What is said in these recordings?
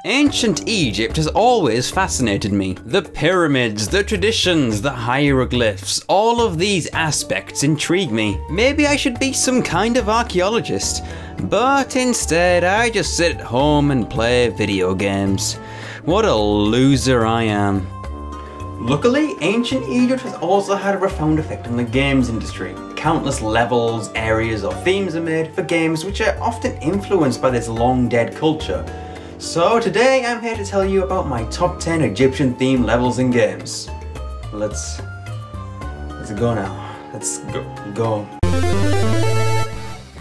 Ancient Egypt has always fascinated me. The pyramids, the traditions, the hieroglyphs, all of these aspects intrigue me. Maybe I should be some kind of archaeologist, but instead I just sit at home and play video games. What a loser I am. Luckily, ancient Egypt has also had a profound effect on the games industry. Countless levels, areas or themes are made for games which are often influenced by this long dead culture. So today I'm here to tell you about my top 10 Egyptian themed levels in games. Let's go now. Let's go.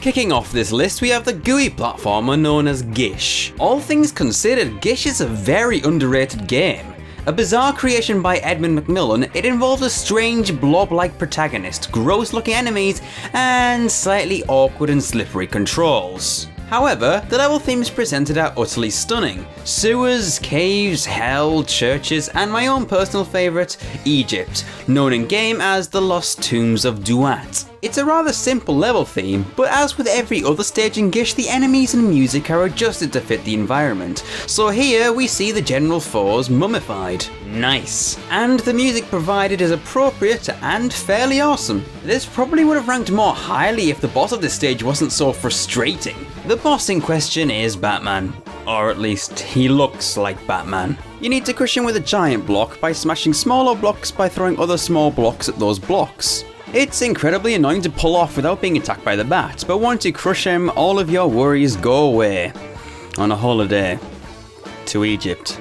Kicking off this list, we have the GUI platformer known as Gish. All things considered, Gish is a very underrated game. A bizarre creation by Edmund Macmillan, it involves a strange blob-like protagonist, gross-looking enemies, and slightly awkward and slippery controls. However, the level themes presented are utterly stunning. Sewers, caves, hell, churches, and my own personal favourite, Egypt, known in-game as the Lost Tombs of Duat. It's a rather simple level theme, but as with every other stage in Gish, the enemies and music are adjusted to fit the environment. So here we see the general foes mummified. Nice. And the music provided is appropriate and fairly awesome. This probably would have ranked more highly if the boss of this stage wasn't so frustrating. The boss in question is Batman. Or at least, he looks like Batman. You need to crush him with a giant block by smashing smaller blocks by throwing other small blocks at those blocks. It's incredibly annoying to pull off without being attacked by the bat, but once you crush him, all of your worries go away. On a holiday. To Egypt.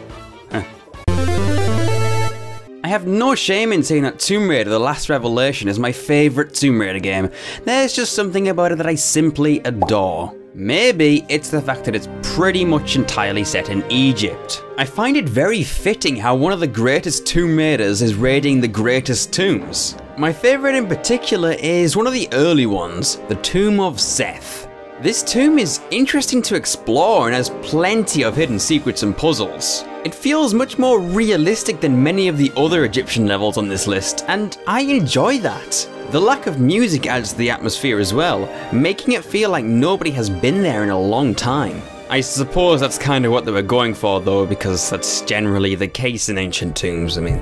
I have no shame in saying that Tomb Raider: The Last Revelation is my favourite Tomb Raider game. There's just something about it that I simply adore. Maybe it's the fact that it's pretty much entirely set in Egypt. I find it very fitting how one of the greatest Tomb Raiders is raiding the greatest tombs. My favourite in particular is one of the early ones, the Tomb of Seth. This tomb is interesting to explore and has plenty of hidden secrets and puzzles. It feels much more realistic than many of the other Egyptian levels on this list, and I enjoy that. The lack of music adds to the atmosphere as well, making it feel like nobody has been there in a long time. I suppose that's kind of what they were going for though, because that's generally the case in ancient tombs. I mean,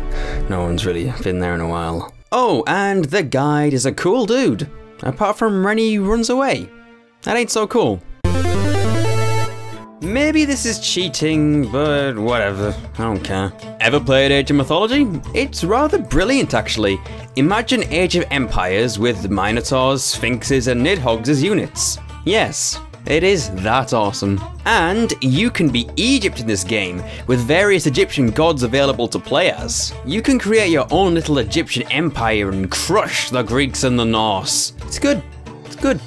no one's really been there in a while. Oh, and the guide is a cool dude. Apart from when he runs away. That ain't so cool. Maybe this is cheating, but whatever, I don't care. Ever played Age of Mythology? It's rather brilliant actually. Imagine Age of Empires with Minotaurs, Sphinxes and Nidhogg's as units. Yes, it is that awesome. And you can be Egypt in this game, with various Egyptian gods available to play as. You can create your own little Egyptian empire and crush the Greeks and the Norse. It's good, it's good.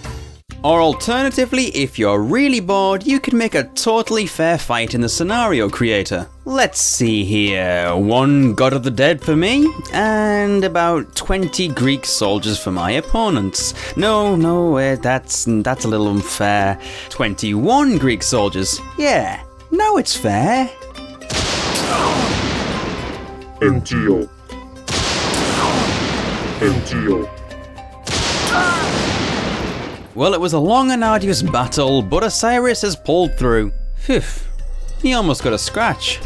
Or alternatively, if you're really bored, you can make a totally fair fight in the scenario creator. Let's see here, 1 God of the Dead for me, and about 20 Greek soldiers for my opponents. No, that's a little unfair. 21 Greek soldiers. Yeah, now it's fair. MTO. MTO. Well, it was a long and arduous battle, but Osiris has pulled through. Phew, he almost got a scratch.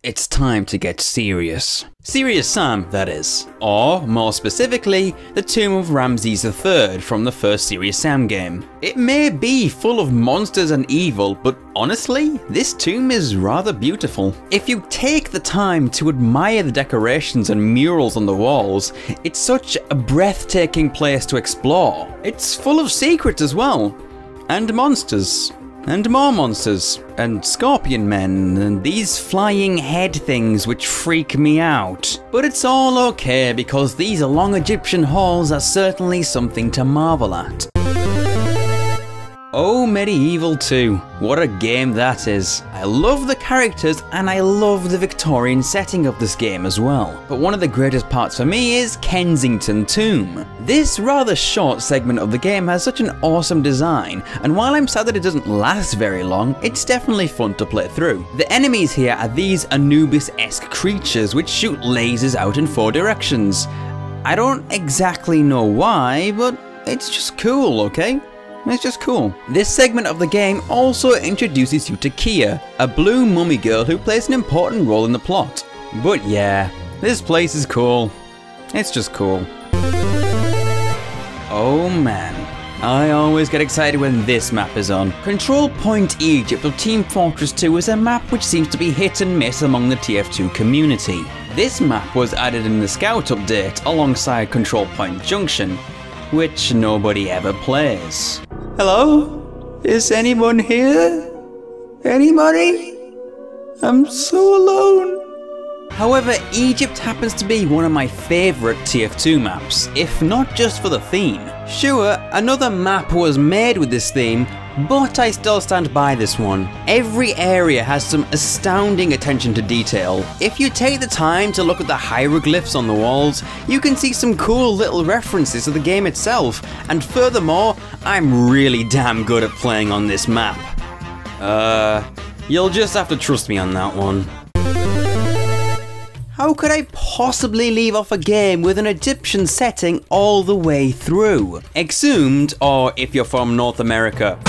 It's time to get serious. Serious Sam, that is. Or, more specifically, the tomb of Ramses III from the first Serious Sam game. It may be full of monsters and evil, but honestly, this tomb is rather beautiful. If you take the time to admire the decorations and murals on the walls, it's such a breathtaking place to explore. It's full of secrets as well. And monsters. And more monsters, and scorpion men, and these flying head things which freak me out. But it's all okay because these long Egyptian halls are certainly something to marvel at. Oh, MediEvil 2, what a game that is. I love the characters and I love the Victorian setting of this game as well. But one of the greatest parts for me is Kensington Tomb. This rather short segment of the game has such an awesome design, and while I'm sad that it doesn't last very long, it's definitely fun to play through. The enemies here are these Anubis-esque creatures which shoot lasers out in 4 directions. I don't exactly know why, but it's just cool, okay? It's just cool. This segment of the game also introduces you to Kia, a blue mummy girl who plays an important role in the plot. But yeah, this place is cool. It's just cool. Oh man, I always get excited when this map is on. Control Point Egypt of Team Fortress 2 is a map which seems to be hit and miss among the TF2 community. This map was added in the Scout update alongside Control Point Junction, which nobody ever plays. Hello? Is anyone here? Anybody? I'm so alone. However, Egypt happens to be one of my favourite TF2 maps, if not just for the theme. Sure, another map was made with this theme, but I still stand by this one. Every area has some astounding attention to detail. If you take the time to look at the hieroglyphs on the walls, you can see some cool little references to the game itself, and furthermore, I'm really damn good at playing on this map. You'll just have to trust me on that one. How could I possibly leave off a game with an Egyptian setting all the way through? Exhumed, or if you're from North America,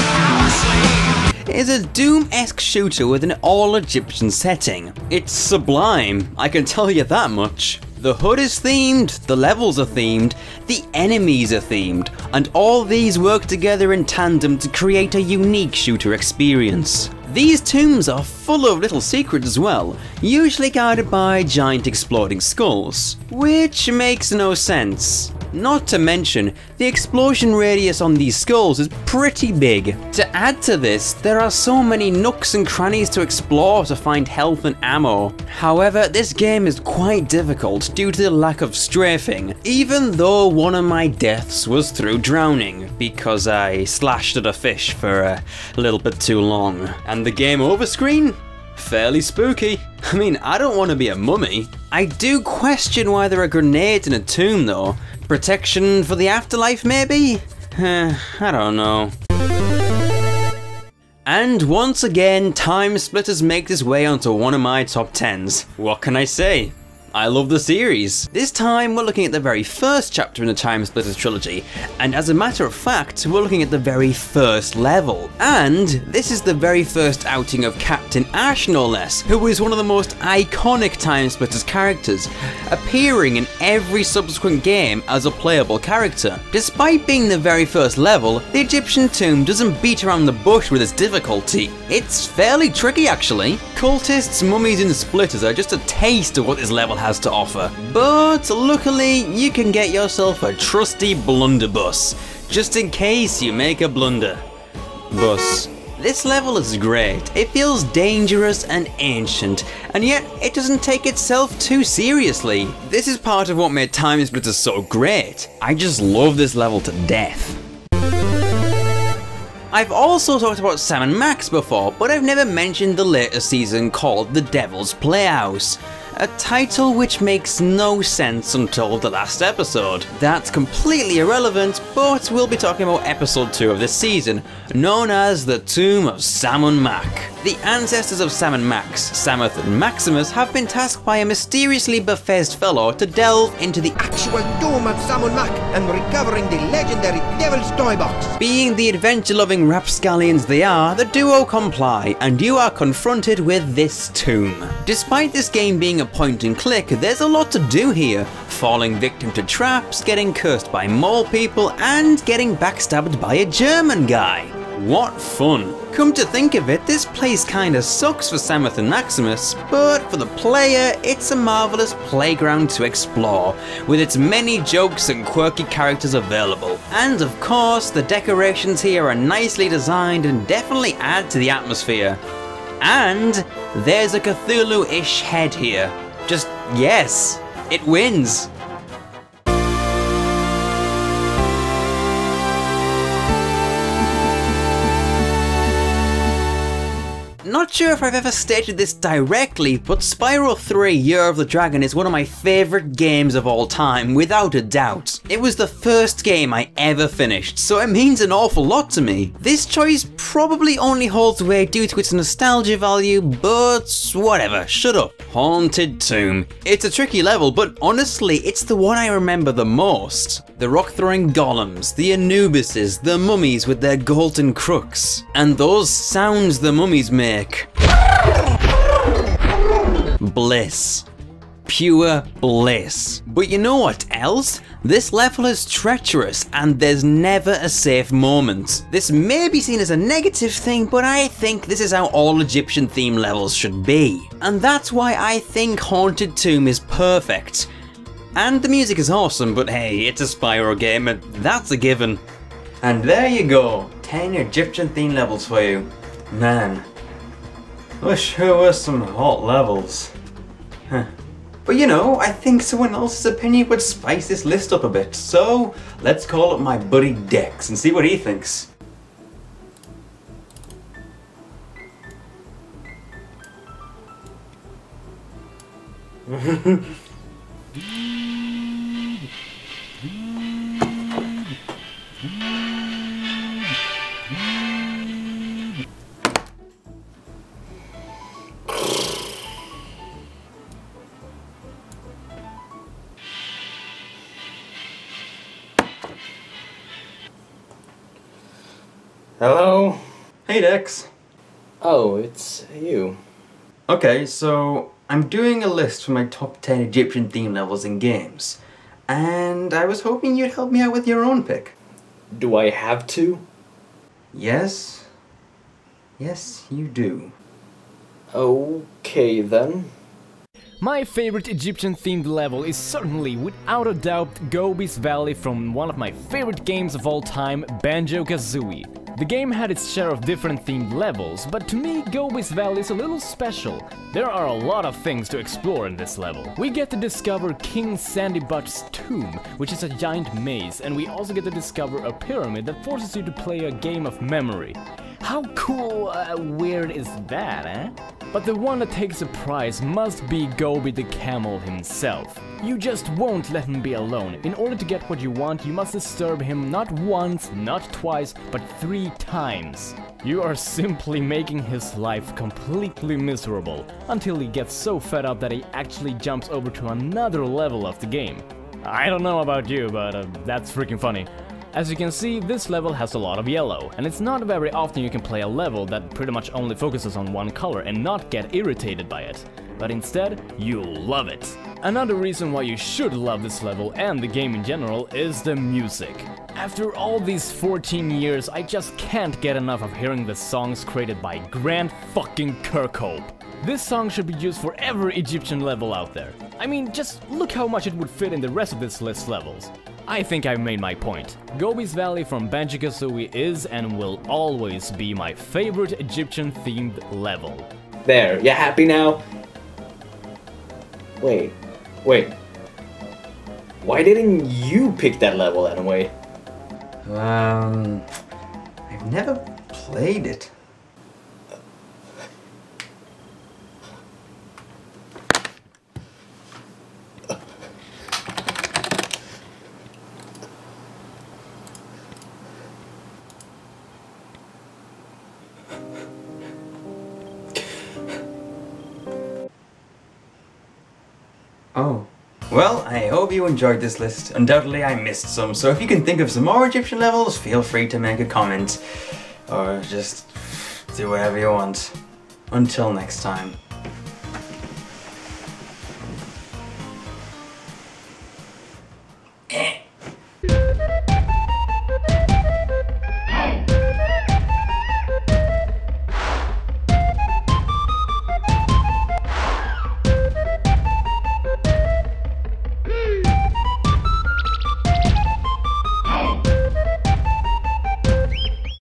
is a Doom-esque shooter with an all-Egyptian setting. It's sublime, I can tell you that much. The HUD is themed, the levels are themed, the enemies are themed, and all these work together in tandem to create a unique shooter experience. These tombs are full of little secrets as well, usually guarded by giant exploding skulls, which makes no sense. Not to mention, the explosion radius on these skulls is pretty big. To add to this, there are so many nooks and crannies to explore to find health and ammo. However, this game is quite difficult due to the lack of strafing, even though one of my deaths was through drowning, because I slashed at a fish for a little bit too long. And the game over screen? Fairly spooky. I mean, I don't want to be a mummy. I do question why there are grenades in a tomb though. Protection for the afterlife maybe? I don't know. And once again, TimeSplitters makes its way onto one of my top 10s. What can I say? I love the series. This time we're looking at the very first chapter in the TimeSplitters trilogy, and as a matter of fact, we're looking at the very first level. And this is the very first outing of Captain Ash no less, who is one of the most iconic TimeSplitters characters, appearing in every subsequent game as a playable character. Despite being the very first level, the Egyptian tomb doesn't beat around the bush with its difficulty. It's fairly tricky actually. Cultists, mummies and splitters are just a taste of what this level has to offer. But luckily, you can get yourself a trusty blunderbuss, just in case you make a blunder. Bus. This level is great. It feels dangerous and ancient, and yet it doesn't take itself too seriously. This is part of what made TimeSplitters so great. I just love this level to death. I've also talked about sammun-mak before, but I've never mentioned the latest season called the Devils Playhouse. A title which makes no sense until the last episode. That's completely irrelevant, but we'll be talking about episode 2 of this season, known as the Tomb of Sammun-mak. The ancestors of sammun-mak, Samuth and Maximus, have been tasked by a mysteriously befezed fellow to delve into the actual tomb of sammun-mak and recovering the legendary Devil's Toy Box. Being the adventure-loving rapscallions they are, the duo comply, and you are confronted with this tomb. Despite this game being a point and click, there's a lot to do here. Falling victim to traps, getting cursed by mole people, and getting backstabbed by a German guy. What fun. Come to think of it, this place kinda sucks for Samuth and Maximus, but for the player, it's a marvellous playground to explore, with its many jokes and quirky characters available. And of course, the decorations here are nicely designed and definitely add to the atmosphere. And there's a Cthulhu-ish head here. Just yes, it wins. not sure if I've ever stated this directly, but Spyro 3 Year of the Dragon is one of my favourite games of all time, without a doubt. It was the first game I ever finished, so it means an awful lot to me. This choice probably only holds weight due to its nostalgia value, but whatever, shut up. Haunted Tomb. It's a tricky level, but honestly, it's the one I remember the most. The rock-throwing golems, the Anubises, the mummies with their golden crooks, and those sounds the mummies make. Bliss. Pure bliss. But you know what else? This level is treacherous and there's never a safe moment. This may be seen as a negative thing, but I think this is how all Egyptian themed levels should be. And that's why I think Haunted Tomb is perfect. And the music is awesome, but hey, it's a Spyro game and that's a given. And there you go, 10 Egyptian themed levels for you. Man, those sure were some hot levels. Huh. But you know, I think someone else's opinion would spice this list up a bit, so let's call up my buddy Dex and see what he thinks. Hello? Hey Dex. Oh, it's you. Okay, so I'm doing a list for my top 10 Egyptian theme levels in games, and I was hoping you'd help me out with your own pick. Do I have to? Yes. Yes, you do. Okay then. My favorite Egyptian themed level is certainly, without a doubt, Gobi's Valley from one of my favorite games of all time, Banjo-Kazooie. The game had its share of different themed levels, but to me, Gobi's Valley is a little special. There are a lot of things to explore in this level. We get to discover King Sandybutt's tomb, which is a giant maze, and we also get to discover a pyramid that forces you to play a game of memory. How cool, weird is that, eh? But the one that takes the prize must be Gobi the camel himself. You just won't let him be alone. In order to get what you want, you must disturb him not once, not twice, but 3 times. You are simply making his life completely miserable, until he gets so fed up that he actually jumps over to another level of the game. I don't know about you, but that's freaking funny. As you can see, this level has a lot of yellow, and it's not very often you can play a level that pretty much only focuses on one color and not get irritated by it. But instead, you'll love it. Another reason why you should love this level and the game in general is the music. After all these 14 years, I just can't get enough of hearing the songs created by Grant fucking Kirkhope. This song should be used for every Egyptian level out there. I mean, just look how much it would fit in the rest of this list's levels. I think I've made my point. Gobi's Valley from Banjo-Kazooie is and will always be my favorite Egyptian-themed level. There, you happy now? Wait. Why didn't you pick that level anyway? I've never played it. Oh. Well, I hope you enjoyed this list. Undoubtedly I missed some, so if you can think of some more Egyptian levels, feel free to make a comment. Or just do whatever you want. Until next time.